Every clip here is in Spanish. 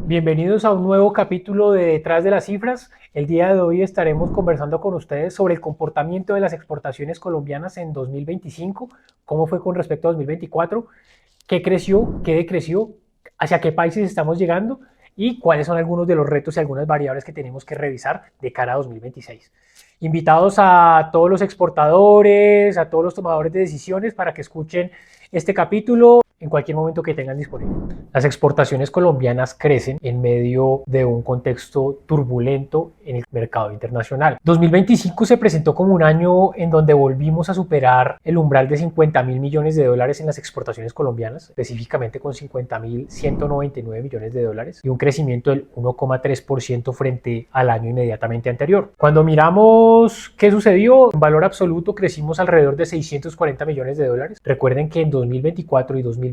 Bienvenidos a un nuevo capítulo de Detrás de las Cifras. El día de hoy estaremos conversando con ustedes sobre el comportamiento de las exportaciones colombianas en 2025, cómo fue con respecto a 2024, qué creció, qué decreció, hacia qué países estamos llegando y cuáles son algunos de los retos y algunas variables que tenemos que revisar de cara a 2026. Invitados a todos los exportadores, a todos los tomadores de decisiones para que escuchen este capítulo en cualquier momento que tengan disponible. Las exportaciones colombianas crecen en medio de un contexto turbulento en el mercado internacional. 2025 se presentó como un año en donde volvimos a superar el umbral de 50.000 millones de dólares en las exportaciones colombianas, específicamente con 50.199 millones de dólares y un crecimiento del 1,3% frente al año inmediatamente anterior. Cuando miramos qué sucedió, en valor absoluto crecimos alrededor de 640 millones de dólares. Recuerden que en 2024 y 2023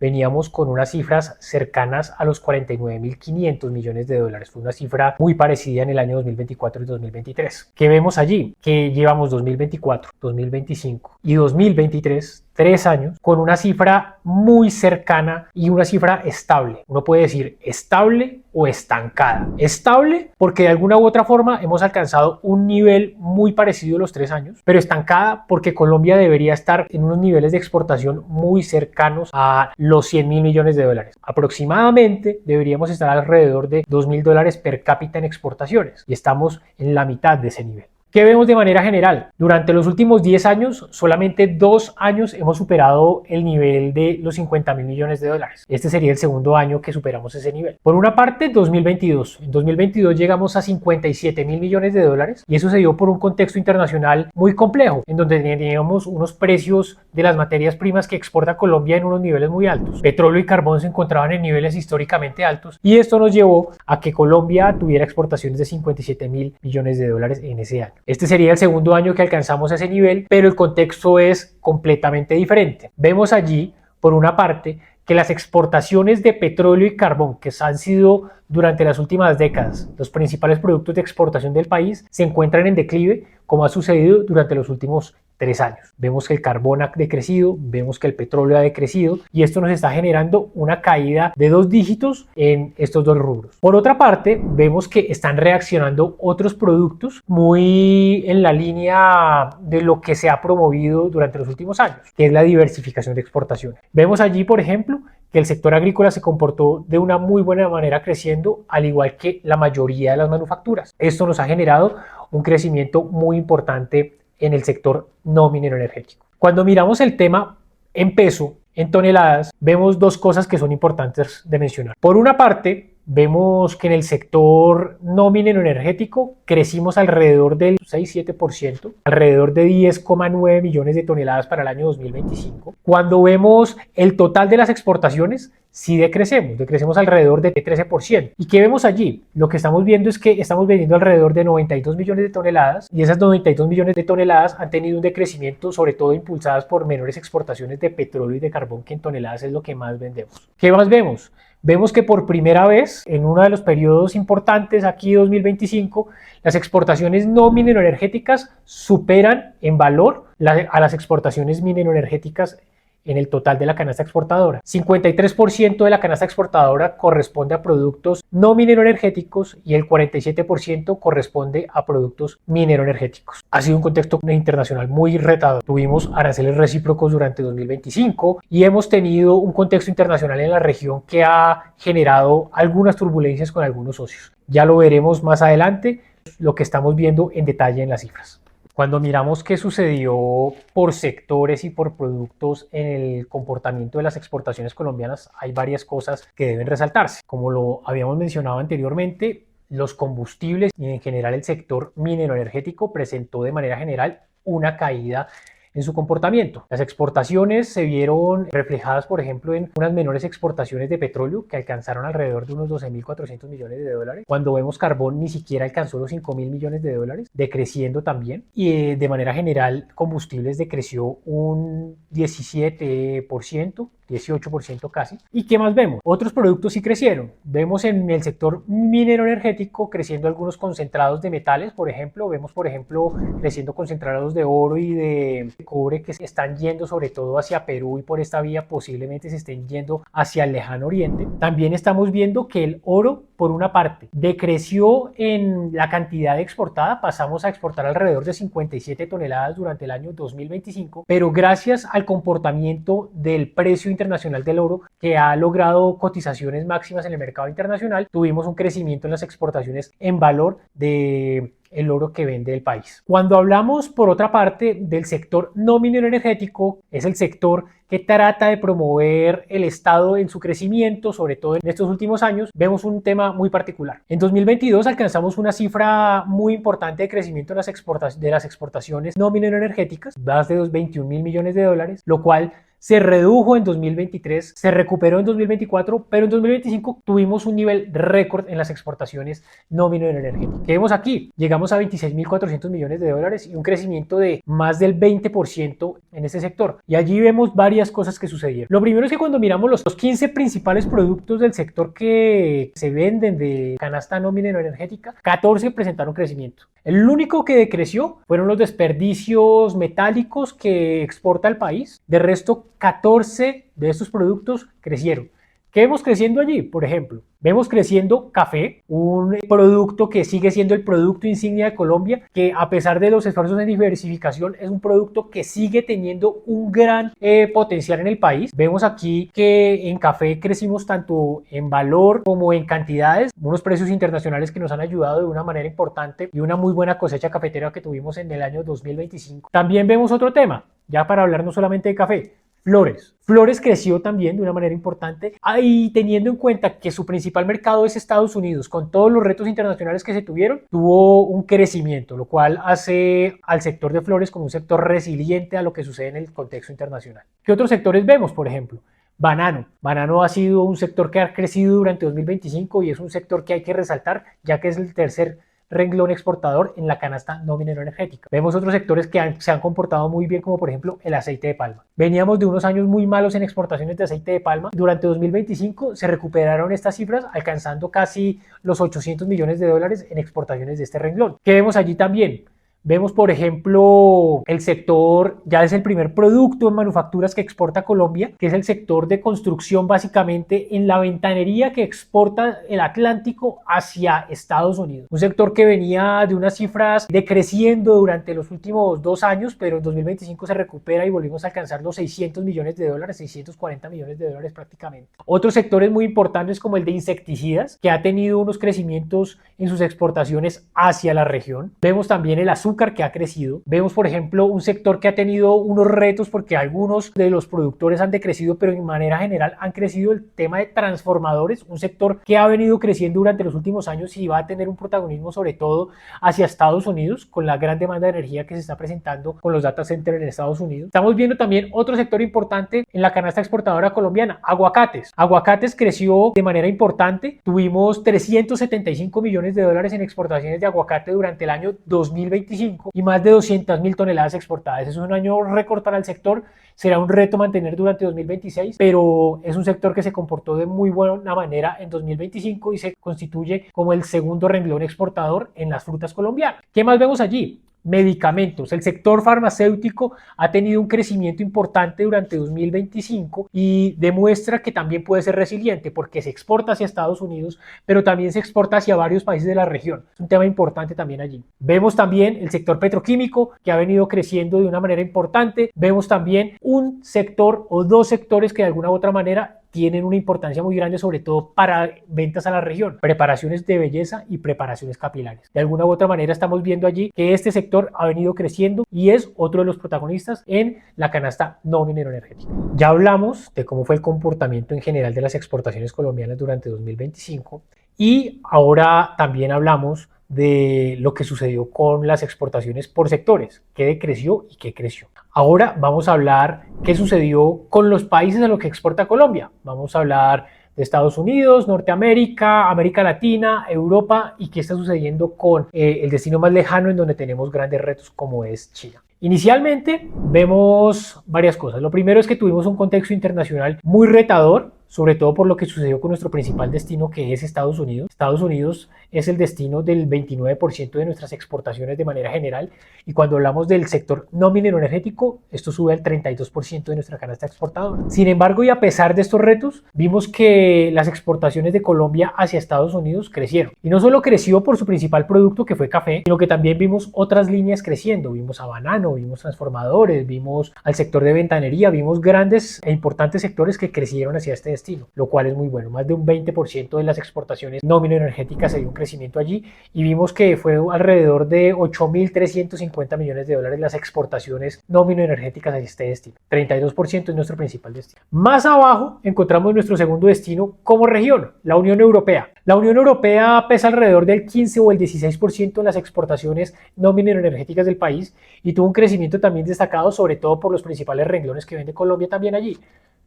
veníamos con unas cifras cercanas a los 49.500 millones de dólares. Fue una cifra muy parecida en el año 2024 y 2023. ¿Qué vemos allí? Que llevamos 2024, 2025 y 2023, 3 años, con una cifra muy cercana y una cifra estable. Uno puede decir estable o estancada. Estable porque de alguna u otra forma hemos alcanzado un nivel muy parecido a los 3 años, pero estancada porque Colombia debería estar en unos niveles de exportación muy cercanos a los 100.000 millones de dólares. Aproximadamente deberíamos estar alrededor de 2.000 dólares per cápita en exportaciones y estamos en la mitad de ese nivel. ¿Qué vemos de manera general? Durante los últimos 10 años, solamente 2 años hemos superado el nivel de los 50.000 millones de dólares. Este sería el segundo año que superamos ese nivel. Por una parte, 2022. En 2022 llegamos a 57.000 millones de dólares y eso se dio por un contexto internacional muy complejo, en donde teníamos unos precios de las materias primas que exporta Colombia en unos niveles muy altos. Petróleo y carbón se encontraban en niveles históricamente altos y esto nos llevó a que Colombia tuviera exportaciones de 57.000 millones de dólares en ese año. Este sería el segundo año que alcanzamos ese nivel, pero el contexto es completamente diferente. Vemos allí, por una parte, que las exportaciones de petróleo y carbón, que han sido durante las últimas décadas los principales productos de exportación del país, se encuentran en declive, como ha sucedido durante los últimos 3 años. Vemos que el carbón ha decrecido, vemos que el petróleo ha decrecido y esto nos está generando una caída de 2 dígitos en estos dos rubros. Por otra parte, vemos que están reaccionando otros productos muy en la línea de lo que se ha promovido durante los últimos años, que es la diversificación de exportaciones. Vemos allí, por ejemplo, que el sector agrícola se comportó de una muy buena manera creciendo, al igual que la mayoría de las manufacturas. Esto nos ha generado un crecimiento muy importante en el sector no minero energético. Cuando miramos el tema en peso, en toneladas, vemos 2 cosas que son importantes de mencionar. Por una parte, vemos que en el sector no minero energético crecimos alrededor del 6-7%, alrededor de 10,9 millones de toneladas para el año 2025. Cuando vemos el total de las exportaciones, sí decrecemos alrededor de 13%. ¿Y qué vemos allí? Lo que estamos viendo es que estamos vendiendo alrededor de 92 millones de toneladas y esas 92 millones de toneladas han tenido un decrecimiento, sobre todo impulsadas por menores exportaciones de petróleo y de carbón, que en toneladas es lo que más vendemos. ¿Qué más vemos? Vemos que por primera vez en uno de los periodos importantes, aquí 2025, las exportaciones no mineroenergéticas superan en valor a las exportaciones mineroenergéticas en el total de la canasta exportadora. 53% de la canasta exportadora corresponde a productos no mineroenergéticos y el 47% corresponde a productos mineroenergéticos. Ha sido un contexto internacional muy retador. Tuvimos aranceles recíprocos durante 2025 y hemos tenido un contexto internacional en la región que ha generado algunas turbulencias con algunos socios. Ya lo veremos más adelante, lo que estamos viendo en detalle en las cifras. Cuando miramos qué sucedió por sectores y por productos en el comportamiento de las exportaciones colombianas, hay varias cosas que deben resaltarse. Como lo habíamos mencionado anteriormente, los combustibles y en general el sector mineroenergético presentó de manera general una caída en su comportamiento. Las exportaciones se vieron reflejadas, por ejemplo, en unas menores exportaciones de petróleo que alcanzaron alrededor de unos 12.400 millones de dólares. Cuando vemos carbón ni siquiera alcanzó los 5.000 millones de dólares, decreciendo también. Y de manera general combustibles decreció un 17%, 18% casi. ¿Y qué más vemos? Otros productos sí crecieron. Vemos en el sector minero energético creciendo algunos concentrados de metales, por ejemplo. Vemos, por ejemplo, creciendo concentrados de oro y de cobre que se están yendo sobre todo hacia Perú y por esta vía posiblemente se estén yendo hacia el lejano oriente. También estamos viendo que el oro, por una parte, decreció en la cantidad exportada. Pasamos a exportar alrededor de 57 toneladas durante el año 2025, pero gracias al comportamiento del precio internacional del oro, que ha logrado cotizaciones máximas en el mercado internacional, tuvimos un crecimiento en las exportaciones en valor de el oro que vende el país. Cuando hablamos, por otra parte, del sector no minero energético, es el sector que trata de promover el Estado en su crecimiento, sobre todo en estos últimos años, vemos un tema muy particular. En 2022 alcanzamos una cifra muy importante de crecimiento de las exportaciones no minero energéticas, más de 21 mil millones de dólares, lo cual se redujo en 2023, se recuperó en 2024, pero en 2025 tuvimos un nivel récord en las exportaciones no minero energéticas. ¿Qué vemos aquí? Llegamos a 26.400 millones de dólares y un crecimiento de más del 20% en este sector. Y allí vemos varias cosas que sucedieron. Lo primero es que cuando miramos los 15 principales productos del sector que se venden de canasta no minero energética, 14 presentaron crecimiento. El único que decreció fueron los desperdicios metálicos que exporta el país. De resto, 14 de estos productos crecieron. ¿Qué vemos creciendo allí? Por ejemplo, vemos creciendo café, un producto que sigue siendo el producto insignia de Colombia, que a pesar de los esfuerzos de diversificación es un producto que sigue teniendo un gran potencial en el país. Vemos aquí que en café crecimos tanto en valor como en cantidades, unos precios internacionales que nos han ayudado de una manera importante y una muy buena cosecha cafetera que tuvimos en el año 2025. También vemos otro tema, ya para hablar no solamente de café, flores. Flores creció también de una manera importante y teniendo en cuenta que su principal mercado es Estados Unidos, con todos los retos internacionales que se tuvieron, tuvo un crecimiento, lo cual hace al sector de flores como un sector resiliente a lo que sucede en el contexto internacional. ¿Qué otros sectores vemos, por ejemplo? Banano. Banano ha sido un sector que ha crecido durante 2025 y es un sector que hay que resaltar, ya que es el tercer renglón exportador en la canasta no minero energética. Vemos otros sectores que se han comportado muy bien, como por ejemplo el aceite de palma. Veníamos de unos años muy malos en exportaciones de aceite de palma. Durante 2025 se recuperaron estas cifras, alcanzando casi los 800 millones de dólares en exportaciones de este renglón. ¿Qué vemos allí también? Vemos, por ejemplo, el sector, ya es el primer producto en manufacturas que exporta Colombia, que es el sector de construcción, básicamente en la ventanería que exporta el Atlántico hacia Estados Unidos. Un sector que venía de unas cifras decreciendo durante los últimos 2 años, pero en 2025 se recupera y volvimos a alcanzar los 600 millones de dólares, 640 millones de dólares prácticamente. Otros sectores muy importantes como el de insecticidas, que ha tenido unos crecimientos en sus exportaciones hacia la región. Vemos también el azúcar, que ha crecido. Vemos, por ejemplo, un sector que ha tenido unos retos porque algunos de los productores han decrecido, pero en manera general han crecido el tema de transformadores, un sector que ha venido creciendo durante los últimos años y va a tener un protagonismo sobre todo hacia Estados Unidos con la gran demanda de energía que se está presentando con los data centers en Estados Unidos. Estamos viendo también otro sector importante en la canasta exportadora colombiana, aguacates. Aguacates creció de manera importante. Tuvimos 375 millones de dólares en exportaciones de aguacate durante el año 2025 y más de 200.000 toneladas exportadas. Es un año récord para el sector, será un reto mantener durante 2026, pero es un sector que se comportó de muy buena manera en 2025 y se constituye como el segundo renglón exportador en las frutas colombianas. ¿Qué más vemos allí? Medicamentos. El sector farmacéutico ha tenido un crecimiento importante durante 2025 y demuestra que también puede ser resiliente porque se exporta hacia Estados Unidos, pero también se exporta hacia varios países de la región. Es un tema importante también allí. Vemos también el sector petroquímico que ha venido creciendo de una manera importante. Vemos también un sector o dos sectores que de alguna u otra manera tienen una importancia muy grande, sobre todo para ventas a la región, preparaciones de belleza y preparaciones capilares. De alguna u otra manera estamos viendo allí que este sector ha venido creciendo y es otro de los protagonistas en la canasta no minero energética. Ya hablamos de cómo fue el comportamiento en general de las exportaciones colombianas durante 2025 y ahora también hablamos de lo que sucedió con las exportaciones por sectores, qué decreció y qué creció. Ahora vamos a hablar qué sucedió con los países a los que exporta Colombia. Vamos a hablar de Estados Unidos, Norteamérica, América Latina, Europa y qué está sucediendo con el destino más lejano en donde tenemos grandes retos como es China. Inicialmente vemos varias cosas. Lo primero es que tuvimos un contexto internacional muy retador, sobre todo por lo que sucedió con nuestro principal destino, que es Estados Unidos. Estados Unidos es el destino del 29% de nuestras exportaciones de manera general, y cuando hablamos del sector no minero energético, esto sube al 32% de nuestra canasta exportadora. Sin embargo, y a pesar de estos retos, vimos que las exportaciones de Colombia hacia Estados Unidos crecieron. Y no solo creció por su principal producto, que fue café, sino que también vimos otras líneas creciendo. Vimos a banano, vimos transformadores, vimos al sector de ventanería, vimos grandes e importantes sectores que crecieron hacia este destino, lo cual es muy bueno. Más de un 20% de las exportaciones no mineroenergéticas se dio un crecimiento allí, y vimos que fue alrededor de 8.350 millones de dólares las exportaciones no mineroenergéticas hacia este destino. 32% es nuestro principal destino. Más abajo encontramos nuestro segundo destino como región, la Unión Europea. La Unión Europea pesa alrededor del 15 o el 16% de las exportaciones no mineroenergéticas del país, y tuvo un crecimiento también destacado, sobre todo por los principales renglones que vende Colombia también allí: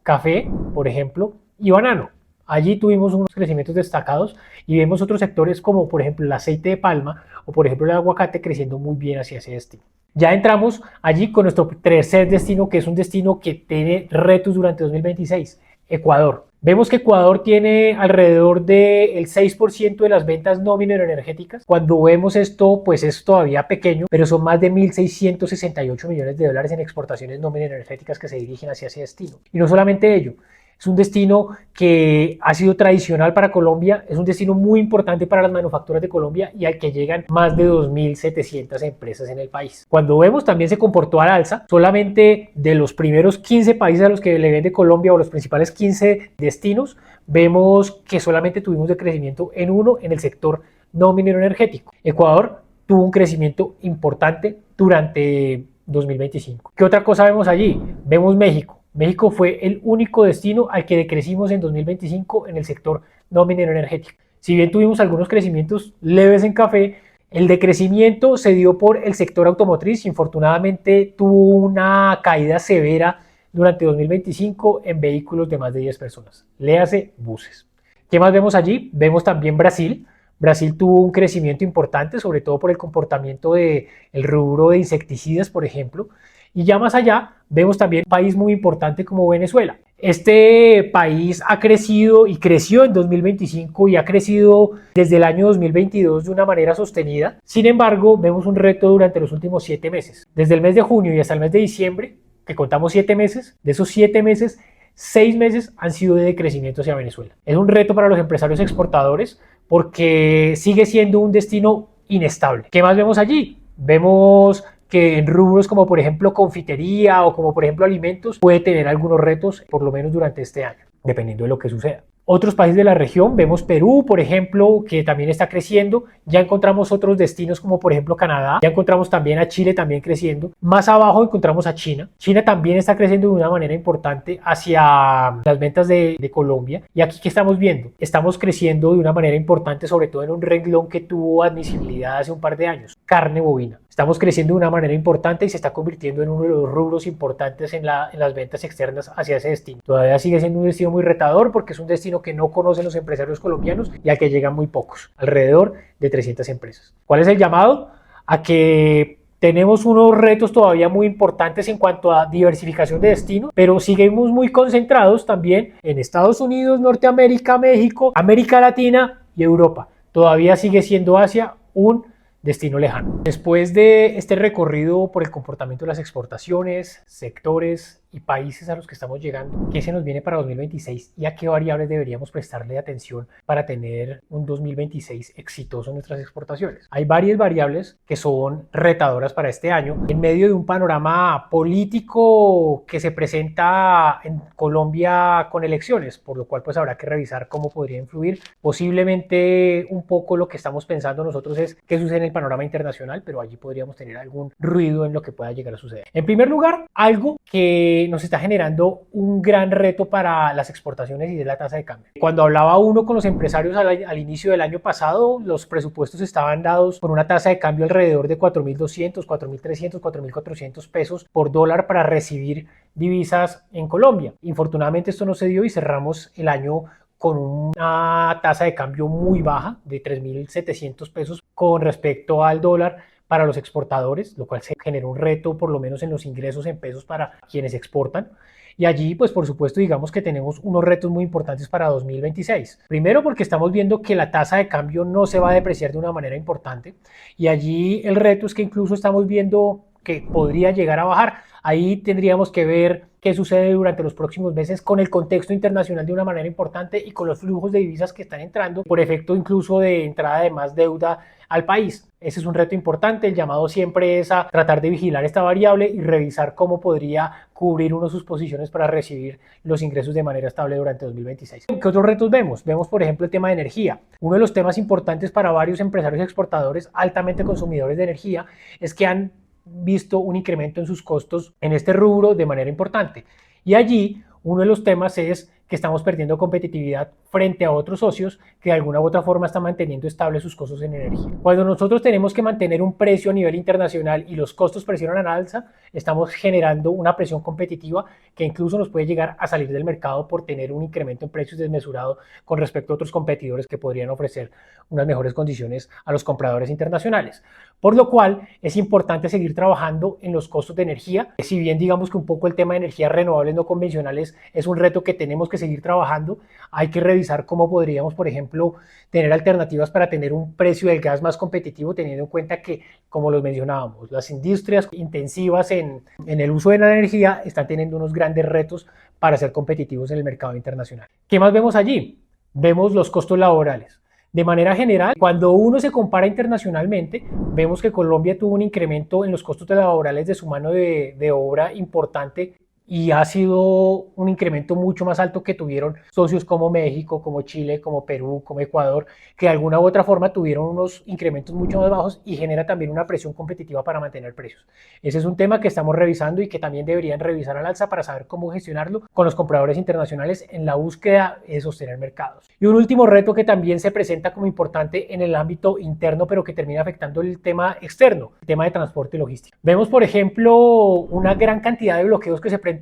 café, por ejemplo, y banano. Allí tuvimos unos crecimientos destacados, y vemos otros sectores como por ejemplo el aceite de palma o por ejemplo el aguacate creciendo muy bien hacia ese destino. Ya entramos allí con nuestro tercer destino, que es un destino que tiene retos durante 2026, Ecuador. Vemos que Ecuador tiene alrededor del 6% de las ventas no mineroenergéticas. Cuando vemos esto, pues es todavía pequeño, pero son más de 1.668 millones de dólares en exportaciones no mineroenergéticas que se dirigen hacia ese destino. Y no solamente ello, es un destino que ha sido tradicional para Colombia, es un destino muy importante para las manufacturas de Colombia y al que llegan más de 2.700 empresas en el país. Cuando vemos, también se comportó al alza. Solamente de los primeros 15 países a los que le vende Colombia, o los principales 15 destinos, vemos que solamente tuvimos de crecimiento en uno, en el sector no minero energético. Ecuador tuvo un crecimiento importante durante 2025. ¿Qué otra cosa vemos allí? Vemos México. México fue el único destino al que decrecimos en 2025 en el sector no minero energético. Si bien tuvimos algunos crecimientos leves en café, el decrecimiento se dio por el sector automotriz. Infortunadamente tuvo una caída severa durante 2025 en vehículos de más de 10 personas, léase buses. ¿Qué más vemos allí? Vemos también Brasil. Brasil tuvo un crecimiento importante, sobre todo por el comportamiento del rubro de insecticidas, por ejemplo. Y ya más allá, vemos también un país muy importante como Venezuela. Este país ha crecido y creció en 2025 y ha crecido desde el año 2022 de una manera sostenida. Sin embargo, vemos un reto durante los últimos 7 meses. Desde el mes de junio y hasta el mes de diciembre, que contamos 7 meses, de esos 7 meses, 6 meses han sido de crecimiento hacia Venezuela. Es un reto para los empresarios exportadores porque sigue siendo un destino inestable. ¿Qué más vemos allí? Vemos que en rubros como por ejemplo confitería o como por ejemplo alimentos puede tener algunos retos, por lo menos durante este año, dependiendo de lo que suceda. Otros países de la región, vemos Perú, por ejemplo, que también está creciendo. Ya encontramos otros destinos como por ejemplo Canadá. Ya encontramos también a Chile también creciendo. Más abajo encontramos a China. China también está creciendo de una manera importante hacia las ventas de Colombia. Y aquí, ¿qué estamos viendo? Estamos creciendo de una manera importante, sobre todo en un renglón que tuvo admisibilidad hace un par de años: carne bovina. Estamos creciendo de una manera importante y se está convirtiendo en uno de los rubros importantes en las ventas externas hacia ese destino. Todavía sigue siendo un destino muy retador porque es un destino que no conocen los empresarios colombianos y al que llegan muy pocos, alrededor de 300 empresas. ¿Cuál es el llamado? A que tenemos unos retos todavía muy importantes en cuanto a diversificación de destino, pero seguimos muy concentrados también en Estados Unidos, Norteamérica, México, América Latina y Europa. Todavía sigue siendo Asia un destino lejano. Después de este recorrido por el comportamiento de las exportaciones, sectores y países a los que estamos llegando, ¿qué se nos viene para 2026 y a qué variables deberíamos prestarle atención para tener un 2026 exitoso en nuestras exportaciones? Hay varias variables que son retadoras para este año en medio de un panorama político que se presenta en Colombia con elecciones, por lo cual pues habrá que revisar cómo podría influir. Posiblemente un poco lo que estamos pensando nosotros es qué sucede en el panorama internacional, pero allí podríamos tener algún ruido en lo que pueda llegar a suceder. En primer lugar, algo que nos está generando un gran reto para las exportaciones y es la tasa de cambio. Cuando hablaba uno con los empresarios al inicio del año pasado, los presupuestos estaban dados por una tasa de cambio alrededor de 4.200, 4.300, 4.400 pesos por dólar para recibir divisas en Colombia. Infortunadamente esto no se dio y cerramos el año con una tasa de cambio muy baja de 3.700 pesos con respecto al dólar, para los exportadores, lo cual se genera un reto por lo menos en los ingresos en pesos para quienes exportan. Y allí, pues por supuesto, digamos que tenemos unos retos muy importantes para 2026. Primero, porque estamos viendo que la tasa de cambio no se va a depreciar de una manera importante. Y allí el reto es que incluso estamos viendo que podría llegar a bajar. Ahí tendríamos que ver qué sucede durante los próximos meses con el contexto internacional de una manera importante y con los flujos de divisas que están entrando, por efecto incluso de entrada de más deuda al país. Ese es un reto importante. El llamado siempre es a tratar de vigilar esta variable y revisar cómo podría cubrir uno sus posiciones para recibir los ingresos de manera estable durante 2026. ¿Qué otros retos vemos? Vemos, por ejemplo, el tema de energía. Uno de los temas importantes para varios empresarios exportadores altamente consumidores de energía es que han visto un incremento en sus costos en este rubro de manera importante. Y allí uno de los temas es que estamos perdiendo competitividad frente a otros socios que de alguna u otra forma están manteniendo estables sus costos en energía. Cuando nosotros tenemos que mantener un precio a nivel internacional y los costos presionan al alza, estamos generando una presión competitiva que incluso nos puede llegar a salir del mercado por tener un incremento en precios desmesurado con respecto a otros competidores que podrían ofrecer unas mejores condiciones a los compradores internacionales. Por lo cual es importante seguir trabajando en los costos de energía. Si bien digamos que un poco el tema de energías renovables no convencionales es un reto que tenemos que seguir trabajando, hay que revisar cómo podríamos, por ejemplo, tener alternativas para tener un precio del gas más competitivo, teniendo en cuenta que, como los mencionábamos, las industrias intensivas en el uso de la energía están teniendo unos grandes retos para ser competitivos en el mercado internacional. ¿Qué más vemos allí? Vemos los costos laborales. De manera general, cuando uno se compara internacionalmente, vemos que Colombia tuvo un incremento en los costos laborales de su mano de obra importante y ha sido un incremento mucho más alto que tuvieron socios como México, como Chile, como Perú, como Ecuador, que de alguna u otra forma tuvieron unos incrementos mucho más bajos y genera también una presión competitiva para mantener precios. Ese es un tema que estamos revisando y que también deberían revisar al alza para saber cómo gestionarlo con los compradores internacionales en la búsqueda de sostener mercados. Y un último reto que también se presenta como importante en el ámbito interno, pero que termina afectando el tema externo, el tema de transporte y logística. Vemos, por ejemplo, una gran cantidad de bloqueos que se presentó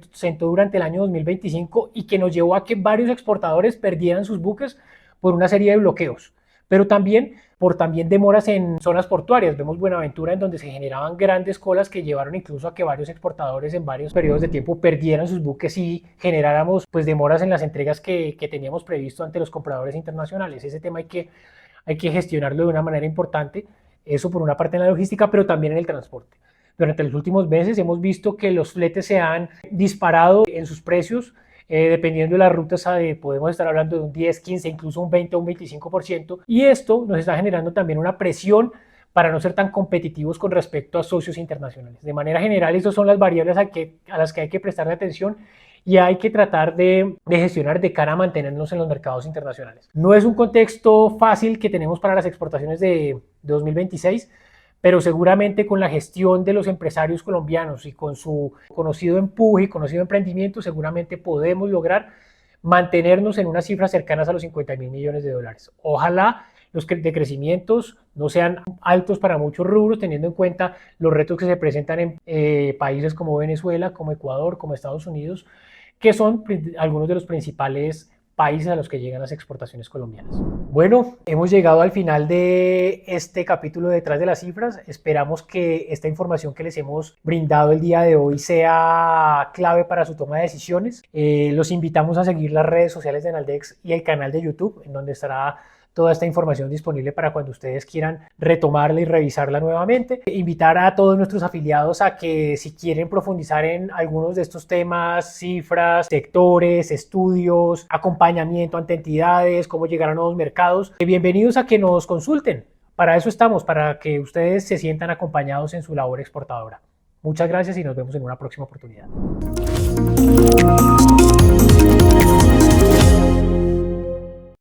durante el año 2025 y que nos llevó a que varios exportadores perdieran sus buques por una serie de bloqueos, pero también por demoras en zonas portuarias. Vemos Buenaventura, en donde se generaban grandes colas que llevaron incluso a que varios exportadores en varios periodos de tiempo perdieran sus buques y generáramos pues demoras en las entregas que teníamos previsto ante los compradores internacionales. Ese tema hay que gestionarlo de una manera importante, eso por una parte en la logística, pero también en el transporte. Durante los últimos meses hemos visto que los fletes se han disparado en sus precios, dependiendo de las rutas, podemos estar hablando de un 10, 15, incluso un 20 o un 25%, y esto nos está generando también una presión para no ser tan competitivos con respecto a socios internacionales. De manera general, estas son las variables a las que hay que prestarle atención y hay que tratar de gestionar de cara a mantenernos en los mercados internacionales. No es un contexto fácil que tenemos para las exportaciones de 2026, pero seguramente con la gestión de los empresarios colombianos y con su conocido empuje y conocido emprendimiento, seguramente podemos lograr mantenernos en unas cifras cercanas a los 50.000 millones de dólares. Ojalá los decrecimientos no sean altos para muchos rubros, teniendo en cuenta los retos que se presentan en países como Venezuela, como Ecuador, como Estados Unidos, que son algunos de los principales países a los que llegan las exportaciones colombianas. Bueno, hemos llegado al final de este capítulo de Detrás de las Cifras. Esperamos que esta información que les hemos brindado el día de hoy sea clave para su toma de decisiones. Los invitamos a seguir las redes sociales de Enaldex y el canal de YouTube, en donde estará toda esta información disponible para cuando ustedes quieran retomarla y revisarla nuevamente. Invitar a todos nuestros afiliados a que si quieren profundizar en algunos de estos temas, cifras, sectores, estudios, acompañamiento ante entidades, cómo llegar a nuevos mercados, bienvenidos a que nos consulten. Para eso estamos, para que ustedes se sientan acompañados en su labor exportadora. Muchas gracias y nos vemos en una próxima oportunidad.